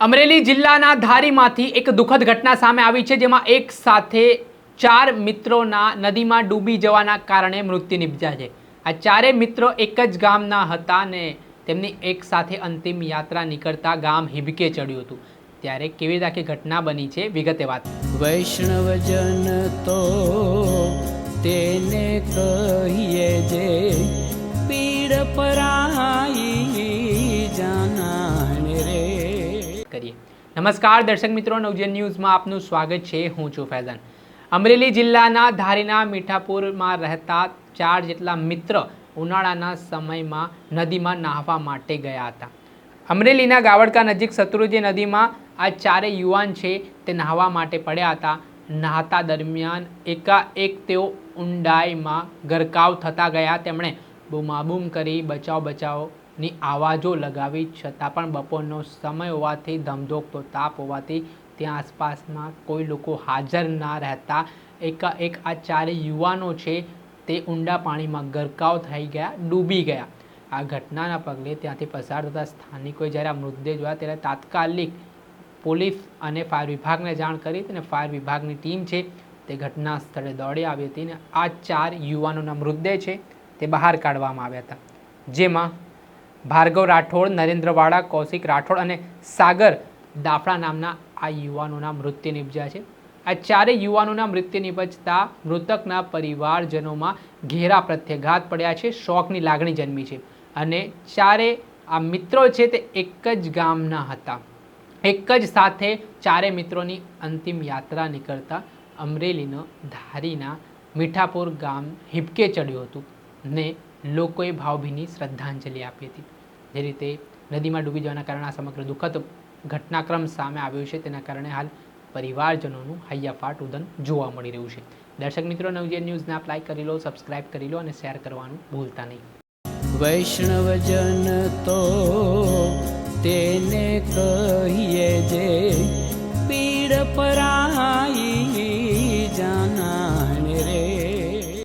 અમરેલી જિલ્લાના ધારીમાંથી એક દુઃખદ ઘટના સામે આવી છે, જેમાં એક સાથે 4 મિત્રોના નદીમાં ડૂબી જવાના કારણે મૃત્યુ નિપજ્યા છે। આ ચારેય મિત્રો એક જ ગામના હતા અને તેમની એક સાથે અંતિમ યાત્રા નીકળતા ગામ હિબકે ચડ્યું હતું। ત્યારે કેવી રીતે આખી ઘટના બની છે, વિગતે વાત। વૈષ્ણવજન તો તેને કહીએ જે પીડ પરાઈ જાનાને રે। નમસ્કાર દર્શક મિત્રો, નવજીવન ન્યૂઝમાં આપનું સ્વાગત છે। હું છું ફૈઝાન। અમરેલી જિલ્લાના ધારીના મીઠાપુરમાં રહેતા 4 જેટલા મિત્ર ઉનાળાના સમયમાં નદીમાં નાહવા માટે ગયા હતા। અમરેલીના ગાવડકા નજીક શત્રુંજી નદીમાં આ ચારેય યુવાન છે તે નાહવા માટે પડ્યા હતા। નહાતા દરમિયાન એકાએક તેઓ ઊંડાઈમાં ગરકાવ થતા ગયા। તેમણે બૂમાબૂમ કરી બચાવની આવાજો લગાવી, છતાં પણ બપોરનો સમય હોવાથી, ધમધોકતો તાપ હોવાથી ત્યાં આસપાસમાં કોઈ લોકો હાજર ના રહેતા એકાએક આ ચારેય યુવાનો છે તે ઊંડા પાણીમાં ગરકાવ થઈ ગયા, ડૂબી ગયા। આ ઘટનાના પગલે ત્યાંથી પસાર થતા સ્થાનિકોએ જ્યારે આ મૃતદેહ જોયા ત્યારે તાત્કાલિક પોલીસ અને ફાયર વિભાગને જાણ કરી અને ફાયર વિભાગની ટીમ છે તે ઘટના સ્થળે દોડી આવી હતી અને આ 4 યુવાનોના મૃતદેહ છે તે બહાર કાઢવામાં આવ્યા હતા, જેમાં ભાર્ગવ રાઠોડ, નરેન્દ્ર વાડા, કૌશિક રાઠોડ અને સાગર દાફડા નામના આ યુવાનોના મૃત્યુ નિપજ્યા છે। આ ચારેય યુવાનોના મૃત્યુ નિપજતા મૃતકના પરિવારજનોમાં ઘેરા પ્રત્યાઘાત પડ્યા છે, શોકની લાગણી જન્મી છે અને ચારે આ મિત્રો છે તે એક જ ગામના હતા। એક જ સાથે ચારેય મિત્રોની અંતિમ યાત્રા નીકળતા અમરેલીના ધારીના મીઠાપુર ગામ હિબકે ચડ્યું હતું ને લોકોએ ભાવભીની શ્રદ્ધાંજલિ આપી હતી। જે રીતે નદીમાં ડૂબી જવાના કારણે આ સમગ્ર દુઃખદ ઘટનાક્રમ સામે આવ્યો છે, તેના કારણે હાલ પરિવારજનોનું હૈયાફાટ ઉદન જોવા મળી રહ્યું છે। દર્શક મિત્રો, નવજીવન ન્યૂઝને આપ લાઈક કરી લો, સબસ્ક્રાઇબ કરી લો અને શેર કરવાનું ભૂલતા નહીં। વૈષ્ણવજન તો તેને કહીએ જે પીડ પરાઈ।